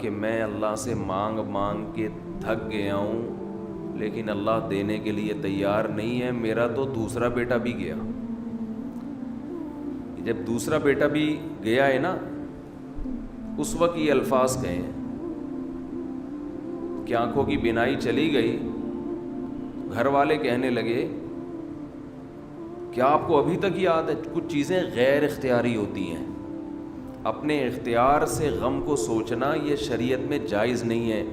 کہ میں اللہ سے مانگ مانگ کے تھک گیا ہوں لیکن اللہ دینے کے لیے تیار نہیں ہے، میرا تو دوسرا بیٹا بھی گیا. جب دوسرا بیٹا بھی گیا ہے نا، اس وقت یہ الفاظ کہے ہیں کہ آنکھوں کی بینائی چلی گئی. گھر والے کہنے لگے کیا آپ کو ابھی تک یاد ہے؟ کچھ چیزیں غیر اختیاری ہوتی ہیں، اپنے اختیار سے غم کو سوچنا یہ شریعت میں جائز نہیں ہے،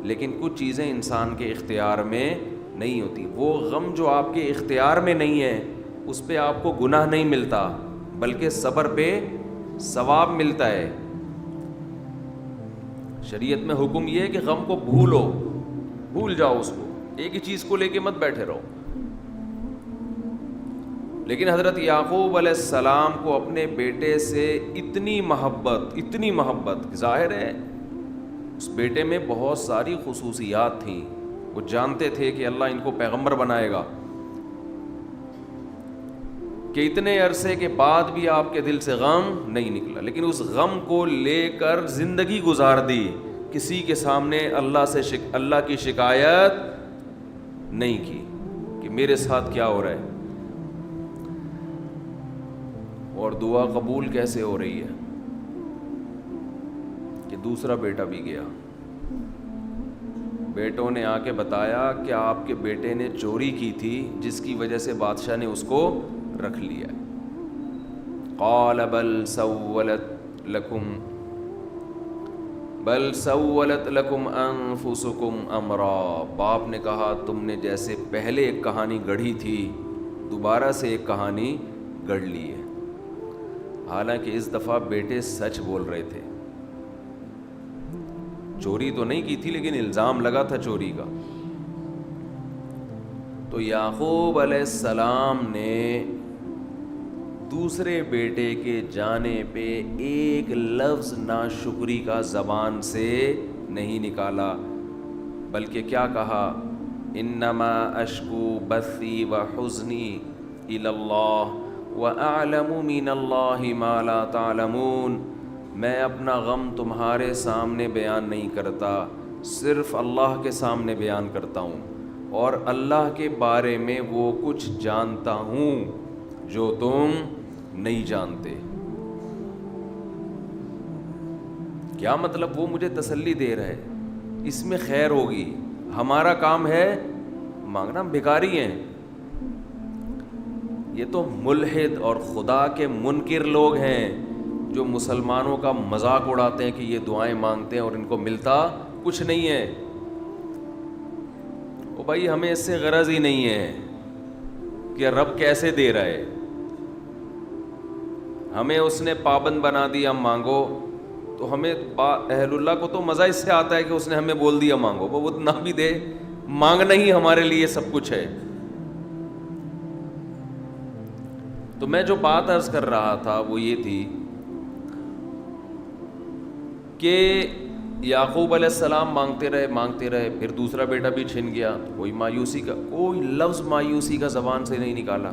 لیکن کچھ چیزیں انسان کے اختیار میں نہیں ہوتی. وہ غم جو آپ کے اختیار میں نہیں ہے اس پہ آپ کو گناہ نہیں ملتا بلکہ صبر پہ ثواب ملتا ہے. شریعت میں حکم یہ ہے کہ غم کو بھول جاؤ، اس کو ایک ہی چیز کو لے کے مت بیٹھے رہو. لیکن حضرت یعقوب علیہ السلام کو اپنے بیٹے سے اتنی محبت ظاہر ہے اس بیٹے میں بہت ساری خصوصیات تھیں. وہ جانتے تھے کہ اللہ ان کو پیغمبر بنائے گا، کہ اتنے عرصے کے بعد بھی آپ کے دل سے غم نہیں نکلا، لیکن اس غم کو لے کر زندگی گزار دی. کسی کے سامنے اللہ کی شکایت نہیں کی کہ میرے ساتھ کیا ہو رہا ہے. اور دعا قبول کیسے ہو رہی ہے کہ دوسرا بیٹا بھی گیا. بیٹوں نے آ کے بتایا کہ آپ کے بیٹے نے چوری کی تھی جس کی وجہ سے بادشاہ نے اس کو رکھ لیا. قال بل سولت لکم انفسکم امرا. باپ نے کہا تم نے جیسے پہلے ایک کہانی گڑھی تھی دوبارہ سے ایک کہانی گڑھ لی ہے. حالانکہ اس دفعہ بیٹے سچ بول رہے تھے، چوری تو نہیں کی تھی لیکن الزام لگا تھا چوری کا. تو یعقوب علیہ السلام نے دوسرے بیٹے کے جانے پہ ایک لفظ ناشکری کا زبان سے نہیں نکالا، بلکہ کیا کہا؟ انما اشکو بثی وحزنی الی اللہ وَأَعْلَمُ مِنَ اللَّهِ مَا لَا تَعْلَمُونَ. میں اپنا غم تمہارے سامنے بیان نہیں کرتا، صرف اللہ کے سامنے بیان کرتا ہوں، اور اللہ کے بارے میں وہ کچھ جانتا ہوں جو تم نہیں جانتے. کیا مطلب؟ وہ مجھے تسلی دے رہا ہے، اس میں خیر ہوگی. ہمارا کام ہے مانگنا، ہم بھکاری ہیں. یہ تو ملحد اور خدا کے منکر لوگ ہیں جو مسلمانوں کا مذاق اڑاتے ہیں کہ یہ دعائیں مانگتے ہیں اور ان کو ملتا کچھ نہیں ہے. او بھائی ہمیں اس سے غرض ہی نہیں ہے کہ رب کیسے دے رہا ہے. ہمیں اس نے پابند بنا دیا مانگو، تو ہمیں اہل اللہ کو تو مزہ اس سے آتا ہے کہ اس نے ہمیں بول دیا مانگو، وہ نہ بھی دے، مانگنا ہی ہمارے لیے سب کچھ ہے. تو میں جو بات عرض کر رہا تھا وہ یہ تھی کہ یعقوب علیہ السلام مانگتے رہے، پھر دوسرا بیٹا بھی چھن گیا. کوئی لفظ مایوسی کا زبان سے نہیں نکالا.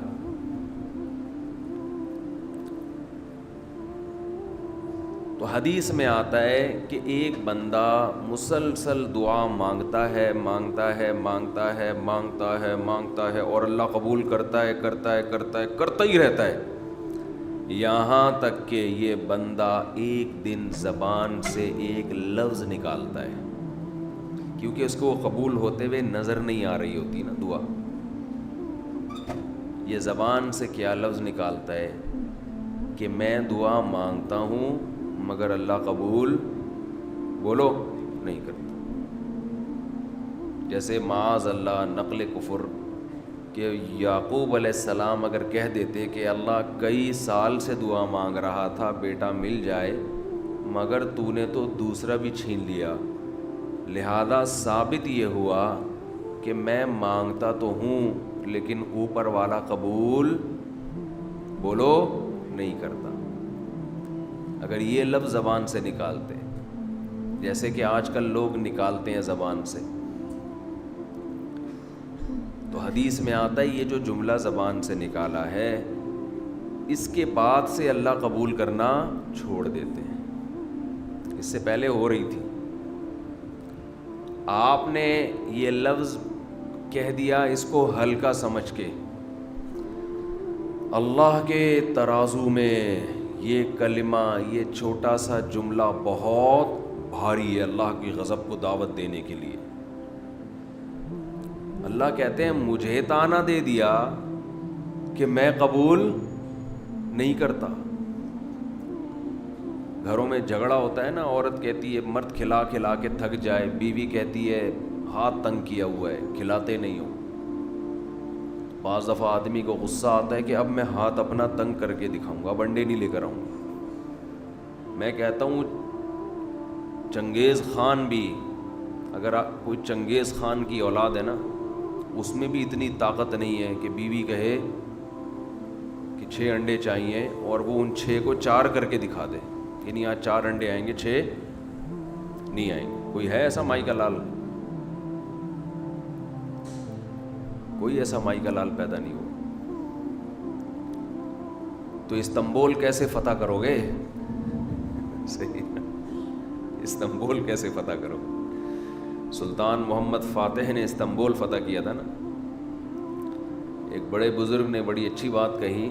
تو حدیث میں آتا ہے کہ ایک بندہ مسلسل دعا مانگتا ہے اور اللہ قبول کرتا ہی رہتا ہے، یہاں تک کہ یہ بندہ ایک دن زبان سے ایک لفظ نکالتا ہے، کیونکہ اس کو قبول ہوتے ہوئے نظر نہیں آ رہی ہوتی نا دعا. یہ زبان سے کیا لفظ نکالتا ہے کہ میں دعا مانگتا ہوں مگر اللہ قبول بولو نہیں کرتا. جیسے معاذ اللہ نقل کفر کہ یعقوب علیہ السلام اگر کہہ دیتے کہ اللہ کئی سال سے دعا مانگ رہا تھا بیٹا مل جائے مگر تو نے تو دوسرا بھی چھین لیا، لہذا ثابت یہ ہوا کہ میں مانگتا تو ہوں لیکن اوپر والا قبول بولو نہیں کرتا. اگر یہ لفظ زبان سے نکالتے جیسے کہ آج کل لوگ نکالتے ہیں زبان سے، تو حدیث میں آتا ہے یہ جو جملہ زبان سے نکالا ہے اس کے بعد سے اللہ قبول کرنا چھوڑ دیتے ہیں. اس سے پہلے ہو رہی تھی. آپ نے یہ لفظ کہہ دیا اس کو ہلکا سمجھ کے. اللہ کے ترازو میں یہ کلمہ، یہ چھوٹا سا جملہ بہت بھاری ہے اللہ کی غضب کو دعوت دینے کے لیے. اللہ کہتے ہیں مجھے تانا دے دیا کہ میں قبول نہیں کرتا. گھروں میں جھگڑا ہوتا ہے نا، عورت کہتی ہے مرد کھلا کھلا کے تھک جائے، بیوی کہتی ہے ہاتھ تنگ کیا ہوا ہے کھلاتے نہیں ہو. بعض دفعہ آدمی کو غصہ آتا ہے کہ اب میں ہاتھ اپنا تنگ کر کے دکھاؤں گا، اب انڈے نہیں لے کر آؤں گا. میں کہتا ہوں چنگیز خان بھی، اگر کوئی چنگیز خان کی اولاد ہے نا، اس میں بھی اتنی طاقت نہیں ہے کہ بیوی کہے کہ 6 انڈے چاہیے اور وہ ان 6 کو 4 کر کے دکھا دے، یعنی آج 4 انڈے آئیں گے 6 نہیں آئیں گے. کوئی ہے ایسا مائی کا لال؟ کوئی ایسا مائی کا لال پیدا نہیں ہو. تو استنبول کیسے فتح کرو گے؟ صحیح، استنبول کیسے فتح کرو؟ سلطان محمد فاتح نے استنبول فتح کیا تھا نا. ایک بڑے بزرگ نے بڑی اچھی بات کہی